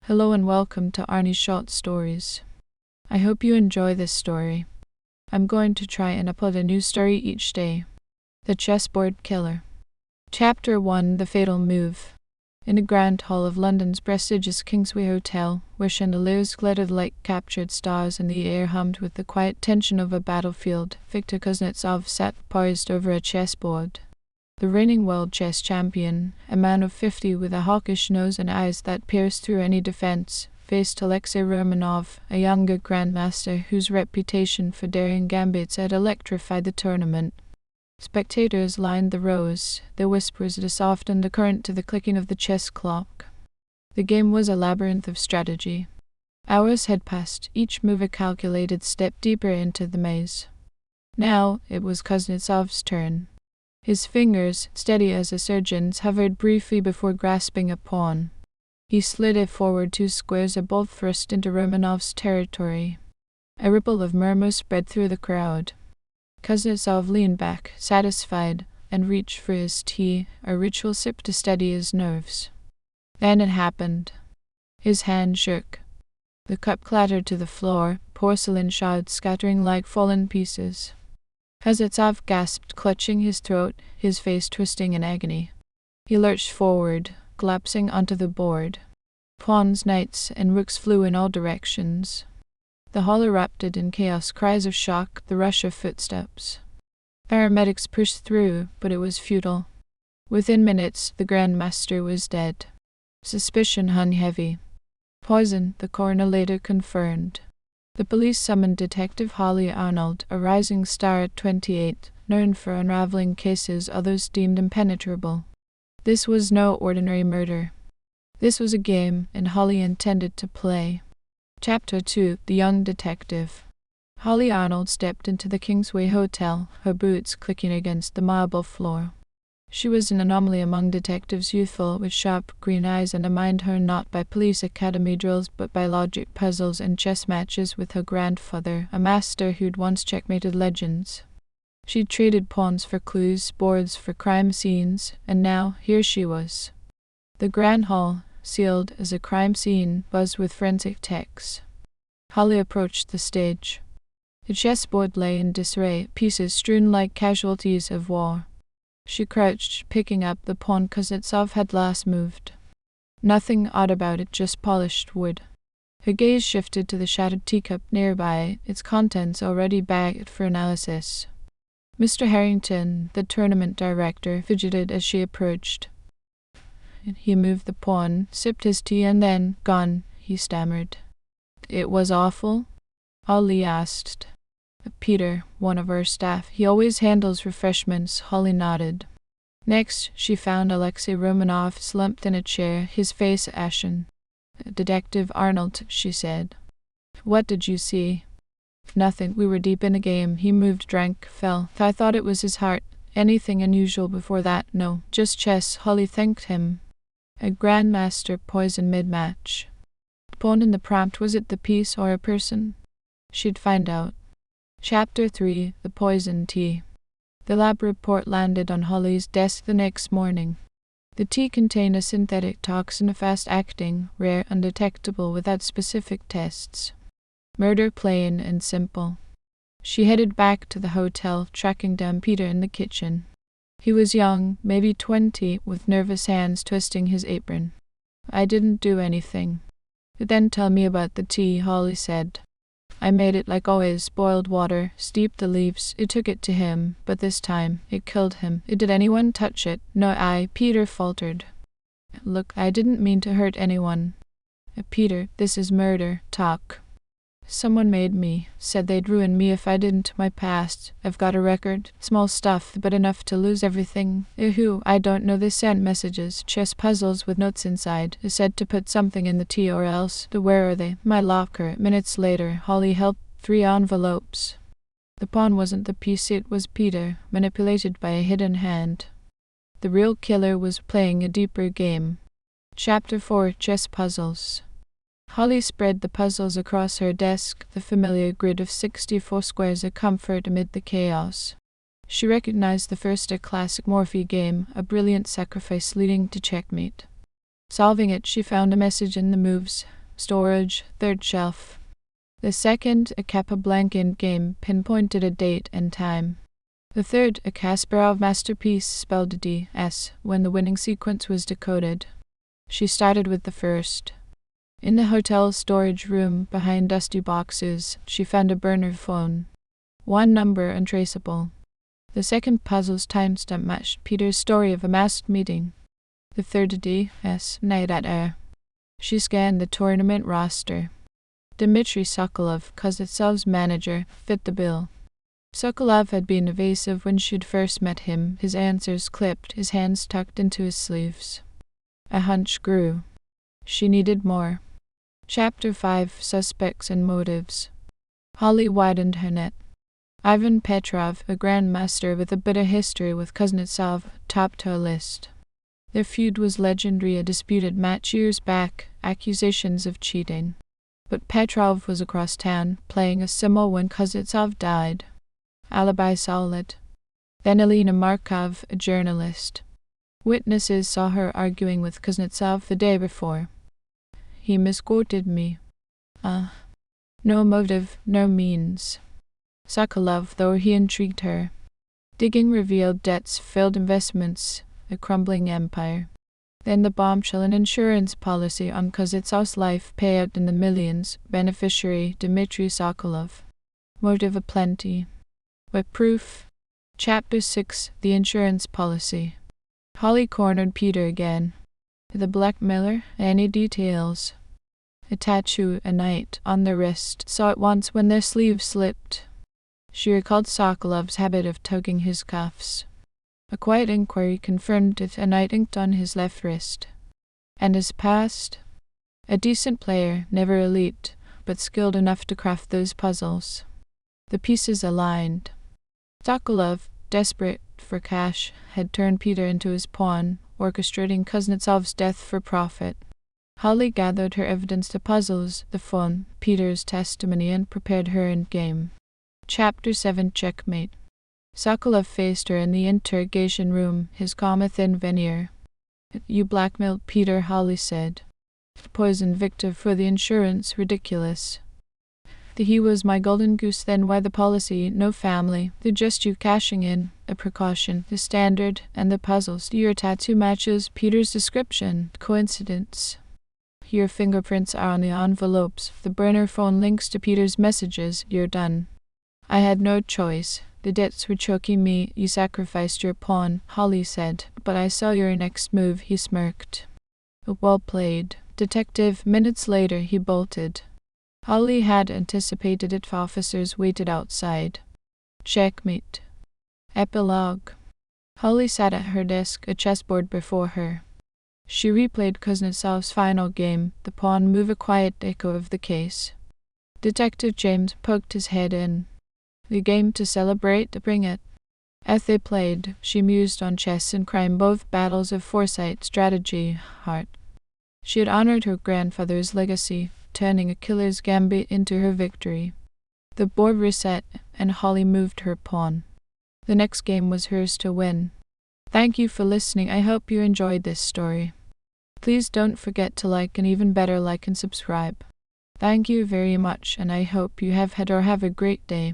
Hello and welcome to Arnie's Short Stories. I hope you enjoy this story. I'm going to try and upload a new story each day. The Chessboard Killer. Chapter 1: The Fatal Move. In the grand hall of London's prestigious Kingsway Hotel, where chandeliers glittered like captured stars and the air hummed with the quiet tension of a battlefield, Viktor Kuznetsov sat poised over a chessboard. The reigning world chess champion, a man of 50 with a hawkish nose and eyes that pierced through any defense, faced Alexei Romanov, a younger grandmaster whose reputation for daring gambits had electrified the tournament. Spectators lined the rows, their whispers a soft undercurrent to the clicking of the chess clock. The game was a labyrinth of strategy. Hours had passed, each move a calculated step deeper into the maze. Now it was Kuznetsov's turn. His fingers, steady as a surgeon's, hovered briefly before grasping a pawn. He slid it forward 2 squares, a bolt thrust into Romanov's territory. A ripple of murmur spread through the crowd. Kuznetsov leaned back, satisfied, and reached for his tea, a ritual sip to steady his nerves. Then it happened. His hand shook. The cup clattered to the floor, porcelain shards scattering like fallen pieces. Kuznetsov gasped, clutching his throat, his face twisting in agony. He lurched forward, collapsing onto the board. Pawns, knights, and rooks flew in all directions. The hall erupted in chaos, cries of shock, the rush of footsteps. Paramedics pushed through, but it was futile. Within minutes, the Grandmaster was dead. Suspicion hung heavy. Poison, the coroner later confirmed. The police summoned Detective Holly Arnold, a rising star at 28, known for unraveling cases others deemed impenetrable. This was no ordinary murder. This was a game, and Holly intended to play. Chapter 2: The Young Detective. Holly Arnold stepped into the Kingsway Hotel, her boots clicking against the marble floor. She was an anomaly among detectives, youthful, with sharp green eyes and a mind honed not by police academy drills but by logic puzzles and chess matches with her grandfather, a master who'd once checkmated legends. She'd traded pawns for clues, boards for crime scenes, and now here she was. The grand hall, sealed as a crime scene, buzzed with forensic techs. Holly approached the stage. The chessboard lay in disarray, pieces strewn like casualties of war. She crouched, picking up the pawn Kuznetsov had last moved. Nothing odd about it, just polished wood. Her gaze shifted to the shattered teacup nearby, its contents already bagged for analysis. Mr. Harrington, the tournament director, fidgeted as she approached. He moved the pawn, sipped his tea, and then, "Gone," he stammered. "It was awful?" Holly asked. "Peter, one of our staff. He always handles refreshments," Holly nodded. Next, she found Alexei Romanov slumped in a chair, his face ashen. "Detective Arnold," she said. "What did you see?" "Nothing. We were deep in a game. He moved, drank, fell. I thought it was his heart. Anything unusual before that? No. Just chess." Holly thanked him. A grandmaster poisoned mid-match. Pawn in the prompt, was it the piece or a person? She'd find out. Chapter 3: The Poison Tea. The lab report landed on Holly's desk the next morning. The tea contained a synthetic toxin, fast-acting, rare, undetectable without specific tests. Murder plain and simple. She headed back to the hotel, tracking down Peter in the kitchen. He was young, maybe 20, with nervous hands twisting his apron. "I didn't do anything." "Then tell me about the tea," Holly said. "I made it like always, boiled water, steeped the leaves. It took it to him, but this time it killed him." "Did anyone touch it?" "No, Peter faltered. "Look, I didn't mean to hurt anyone." "Peter, this is murder. Talk." "Someone made me. Said they'd ruin me if I didn't. My past. I've got a record. Small stuff, but enough to lose everything." "Who?" "I don't know. They sent messages. Chess puzzles with notes inside. They said to put something in the tea or else." "Where are they?" "My locker." Minutes later, Holly held 3 envelopes. The pawn wasn't the piece, it was Peter, manipulated by a hidden hand. The real killer was playing a deeper game. Chapter 4: Chess Puzzles. Holly spread the puzzles across her desk, the familiar grid of 64 squares a comfort amid the chaos. She recognized the first, a classic Morphe game, a brilliant sacrifice leading to checkmate. Solving it, she found a message in the moves. storage, third shelf. The second, a Capablancan game, pinpointed a date and time. The third, a Kasparov masterpiece, spelled DS when the winning sequence was decoded. She started with the first. In the hotel storage room, behind dusty boxes, she found a burner phone. One number untraceable. The second puzzle's timestamp matched Peter's story of a masked meeting. The third DS night at air. She scanned the tournament roster. Dmitry Sokolov, Kuznetsov's manager, fit the bill. Sokolov had been evasive when she'd first met him, his answers clipped, his hands tucked into his sleeves. A hunch grew. She needed more. Chapter 5, Suspects and Motives. Holly widened her net. Ivan Petrov, a grandmaster with a bitter history with Kuznetsov, topped her list. Their feud was legendary, a disputed match years back, accusations of cheating. But Petrov was across town, playing a simul when Kuznetsov died. Alibi solid. Then Elena Markov, a journalist. Witnesses saw her arguing with Kuznetsov the day before. He misquoted me. No motive, no means. Sokolov, though he intrigued her. Digging revealed debts, failed investments, a crumbling empire. Then the bombshell, an insurance policy on Kuznetsov's life, payout in the millions, beneficiary Dmitry Sokolov. Motive aplenty. What proof? Chapter 6, The Insurance Policy. Holly cornered Peter again. The blackmailer, any details? A tattoo, a knight, on the wrist, saw at once when their sleeves slipped. She recalled Sokolov's habit of tugging his cuffs. A quiet inquiry confirmed it, a knight inked on his left wrist. And his past? A decent player, never elite, but skilled enough to craft those puzzles. The pieces aligned. Sokolov, desperate for cash, had turned Peter into his pawn, orchestrating Kuznetsov's death for profit. Holly gathered her evidence, the puzzles, the phone, Peter's testimony, and prepared her endgame. Chapter 7, Checkmate. Sokolov faced her in the interrogation room, his calm a thin veneer. You blackmailed Peter, Holly said. Poisoned Victor for the insurance, ridiculous. He was my golden goose, then why the policy? No family. They're just you cashing in. A precaution. The standard and the puzzles. Your tattoo matches Peter's description. Coincidence. Your fingerprints are on the envelopes. The burner phone links to Peter's messages. You're done. I had no choice. The debts were choking me. You sacrificed your pawn, Holly said. But I saw your next move, he smirked. Well played. Detective, minutes later he bolted. Holly had anticipated it. Officers waited outside. Checkmate. Epilogue. Holly sat at her desk, a chessboard before her. She replayed Kuznetsov's final game, the pawn move, a quiet echo of the case. Detective James poked his head in. The game to celebrate, bring it. As they played, she mused on chess and crime, both battles of foresight, strategy, heart. She had honored her grandfather's legacy, turning a killer's gambit into her victory. The board reset, and Holly moved her pawn. The next game was hers to win. Thank you for listening. I hope you enjoyed this story. Please don't forget to like, and even better, like and subscribe. Thank you very much, and I hope you have had or have a great day.